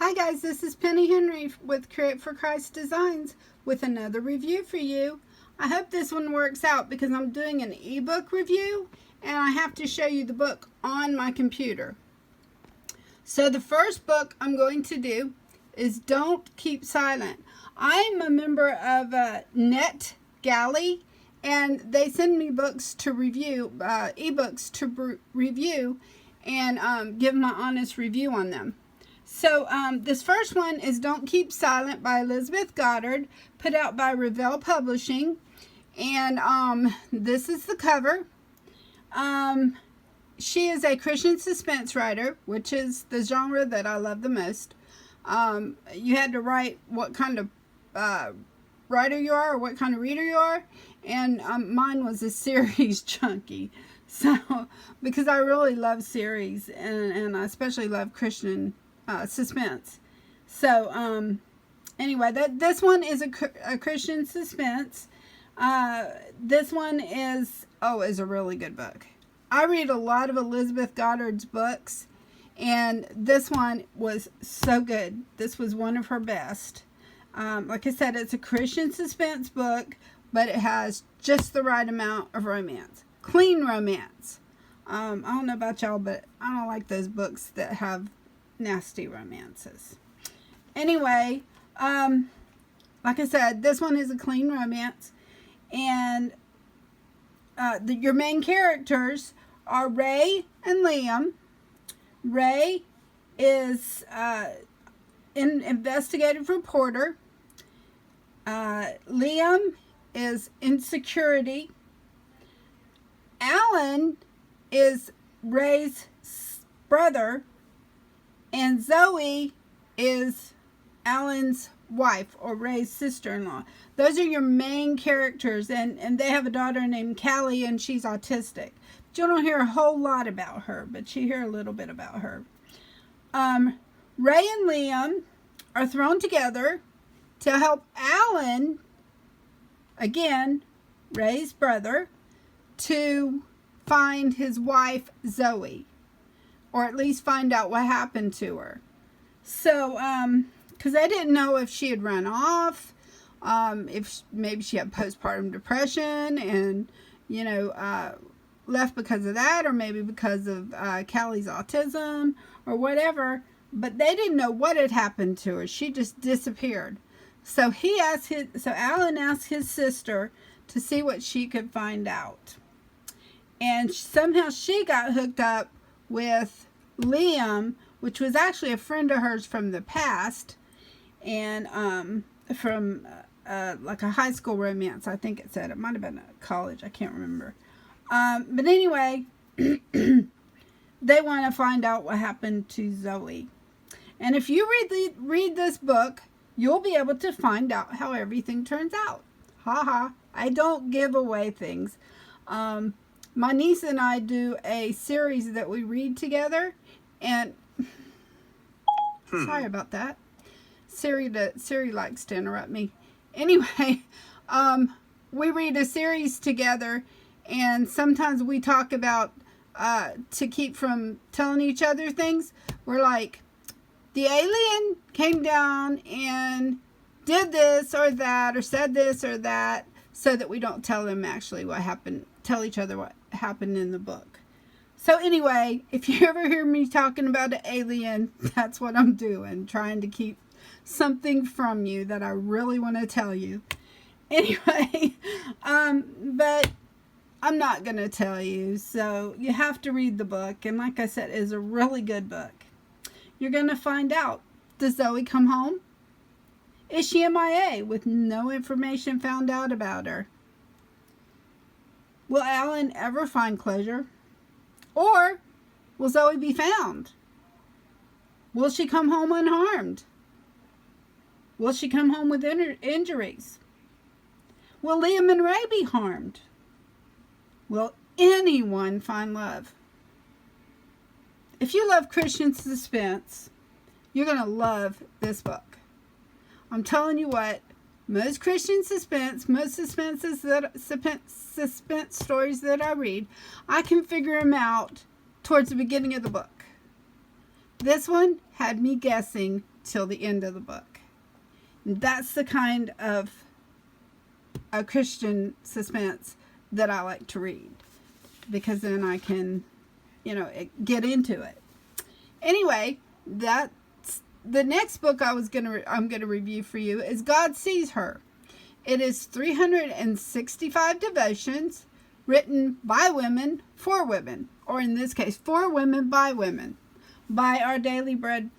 Hi guys, this is Penny Henry with Create for Christ Designs with another review for you. I hope this one works out because I'm doing an ebook review and I have to show you the book on my computer. So the first book I'm going to do is Don't Keep Silent. I'm a member of NetGalley, and they send me books to review, ebooks to review and give my honest review on them. So this first one is Don't Keep Silent by Elizabeth Goddard, put out by Revell Publishing. And this is the cover. She is a Christian suspense writer, which is the genre that I love the most. You had to write what kind of writer you are or what kind of reader you are. And mine was a series junkie. So, because I really love series and I especially love Christian suspense. So anyway, this one is a Christian suspense. This one is a really good book. I read a lot of Elizabeth Goddard's books, and this one was so good. This was one of her best. Like I said, it's a Christian suspense book, but it has just the right amount of romance. Clean romance. I don't know about y'all, but I don't like those books that have nasty romances. Anyway, like I said, this one is a clean romance, and your main characters are Ray and Liam. Ray is an investigative reporter. Liam is insecurity. Alan is Ray's brother. And Zoe is Alan's wife, or Ray's sister-in-law. Those are your main characters, and they have a daughter named Callie, and she's autistic. But you don't hear a whole lot about her, but you hear a little bit about her. Ray and Liam are thrown together to help Alan, again, Ray's brother, to find his wife, Zoe. Or at least find out what happened to her. So, because I didn't know if she had run off, if maybe she had postpartum depression and, left because of that, or maybe because of Callie's autism or whatever. But they didn't know what had happened to her. She just disappeared. So Alan asked his sister to see what she could find out. And somehow she got hooked up with Liam, which was actually a friend of hers from the past, and from like a high school romance, I think it said. It might have been a college, I can't remember. But anyway, they want to find out what happened to Zoe. And if you read this book, you'll be able to find out how everything turns out. Haha, I don't give away things. My niece and I do a series that we read together, and sorry about that. Siri likes to interrupt me. Anyway, we read a series together, and sometimes we talk about to keep from telling each other things. We're like, the alien came down and did this or that, or said this or that, so that we don't tell them actually what happened. Tell each other what happened in the book. So anyway, if you ever hear me talking about an alien, that's what I'm doing, trying to keep something from you that I really want to tell you. Anyway, but I'm not going to tell you, so you have to read the book, and like I said, it's a really good book. You're going to find out, does Zoe come home? Is she MIA with no information found out about her? Will Alan ever find closure? Or will Zoe be found? Will she come home unharmed? Will she come home with injuries? Will Liam and Ray be harmed? Will anyone find love? If you love Christian suspense, you're going to love this book. I'm telling you what, most Christian suspense, most suspense stories that I read, I can figure them out towards the beginning of the book. This one had me guessing till the end of the book. And that's the kind of a Christian suspense that I like to read, because then I can, get into it. Anyway, that's the next book I'm gonna review for you is God Sees Her. It is 365 devotions written by women for women, or in this case, for women, by Our Daily Bread,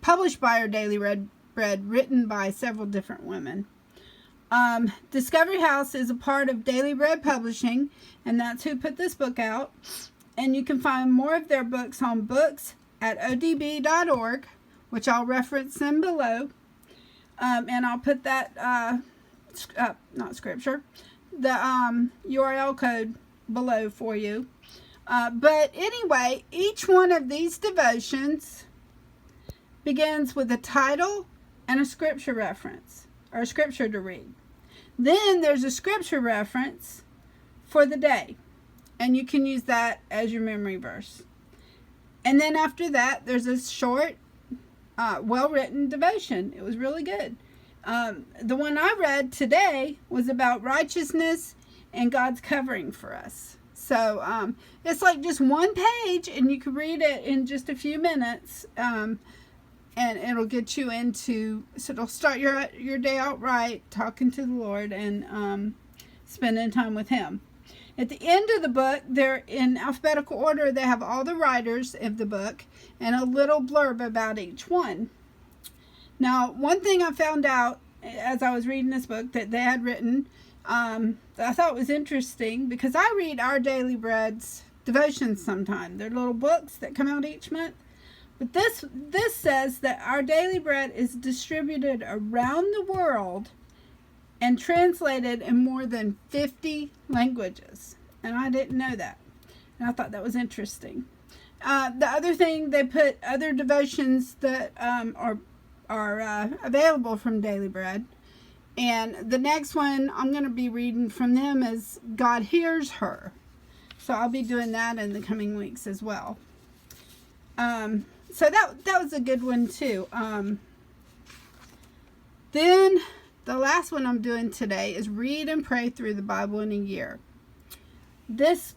published by Our Daily Bread, written by several different women. Discovery House is a part of Daily Bread Publishing, and that's who put this book out. And you can find more of their books on books@odb.org, which I'll reference them below. And I'll put that, not scripture, the URL code below for you. But anyway, each one of these devotions begins with a title and a scripture reference, or a scripture to read. Then there's a scripture reference for the day, and you can use that as your memory verse. And then after that, there's a short, well-written devotion. It was really good. The one I read today was about righteousness and God's covering for us. So it's like just one page, and you can read it in just a few minutes, and it'll get you into, so it'll start your day out right, talking to the Lord and spending time with Him. At the end of the book, they're in alphabetical order. They have all the writers of the book and a little blurb about each one. Now, one thing I found out as I was reading this book that they had written, that I thought was interesting, because I read Our Daily Bread's devotions sometime. They're little books that come out each month. But this says that Our Daily Bread is distributed around the world and translated in more than 50 languages. And I didn't know that. And I thought that was interesting. The other thing, they put other devotions that are available from Daily Bread. And the next one I'm going to be reading from them is God Hears Her. So I'll be doing that in the coming weeks as well. So that was a good one too. Then the last one I'm doing today is read and pray through the Bible in a year. This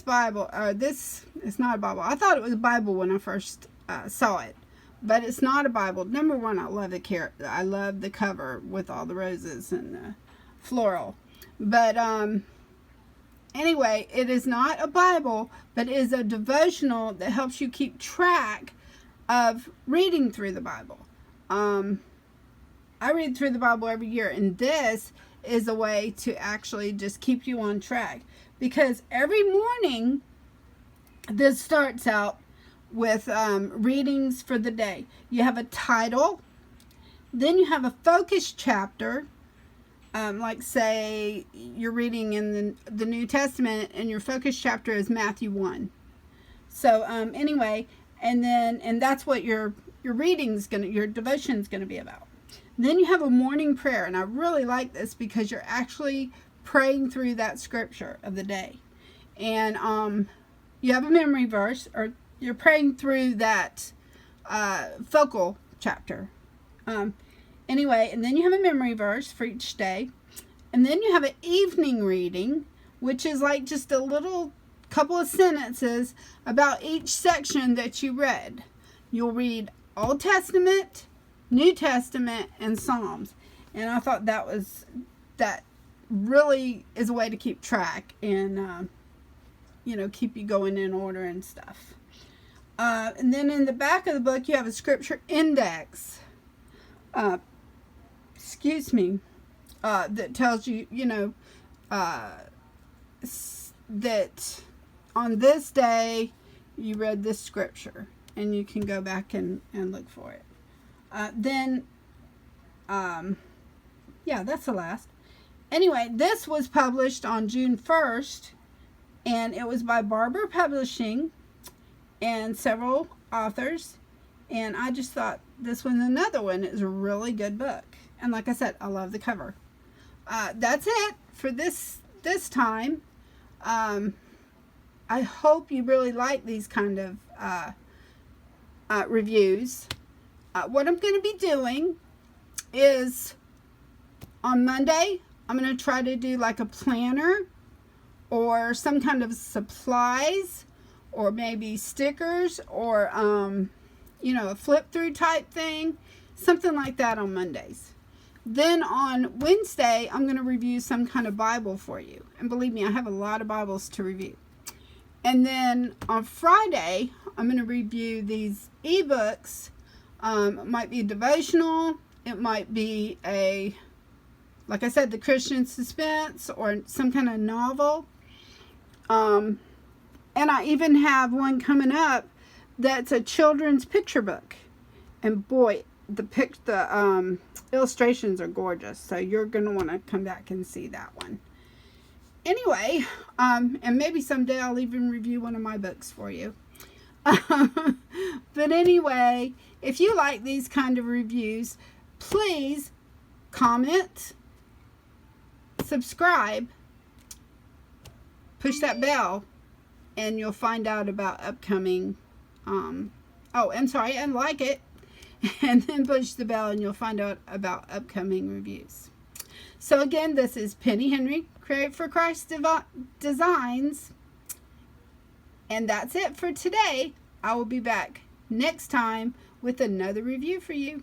Bible, this is not a Bible. I thought it was a Bible when I first saw it, but it's not a Bible. Number one, I love the cover with all the roses and the floral. But anyway, it is not a Bible, but it is a devotional that helps you keep track of reading through the Bible. I read through the Bible every year, and this is a way to actually just keep you on track, because every morning this starts out with readings for the day. You have a title, then you have a focus chapter, like say you're reading in the New Testament and your focus chapter is Matthew 1. So anyway, and that's what your devotion's gonna be about. Then you have a morning prayer, and I really like this because you're actually praying through that scripture of the day. And you have a memory verse, or you're praying through that focal chapter. Anyway, and then you have a memory verse for each day. And then you have an evening reading, which is like just a little couple of sentences about each section that you read. You'll read Old Testament, New Testament, and Psalms. And I thought that really is a way to keep track and keep you going in order and stuff. And then in the back of the book you have a scripture index, that tells you that on this day you read this scripture, and you can go back and look for it. That's the last. Anyway, this was published on June 1st, and it was by Barbour Publishing and several authors, and I just thought this was another one. It was a really good book, and like I said, I love the cover. That's it for this time. I hope you really like these kind of reviews. what I'm going to be doing is on Monday, I'm going to try to do like a planner or some kind of supplies or maybe stickers or, you know, a flip through type thing, something like that on Mondays. Then on Wednesday, I'm going to review some kind of Bible for you. And believe me, I have a lot of Bibles to review. And then on Friday, I'm going to review these ebooks. It might be a devotional. It might be a, like I said, the Christian suspense or some kind of novel. And I even have one coming up that's a children's picture book. And boy, the illustrations are gorgeous. So you're going to want to come back and see that one. Anyway, and maybe someday I'll even review one of my books for you. But anyway, if you like these kind of reviews, please comment, subscribe, push that bell, and you'll find out about upcoming, and like it, and then push the bell and you'll find out about upcoming reviews. So again, this is Penny Henry, Create for Christ Designs. And that's it for today. I will be back next time with another review for you.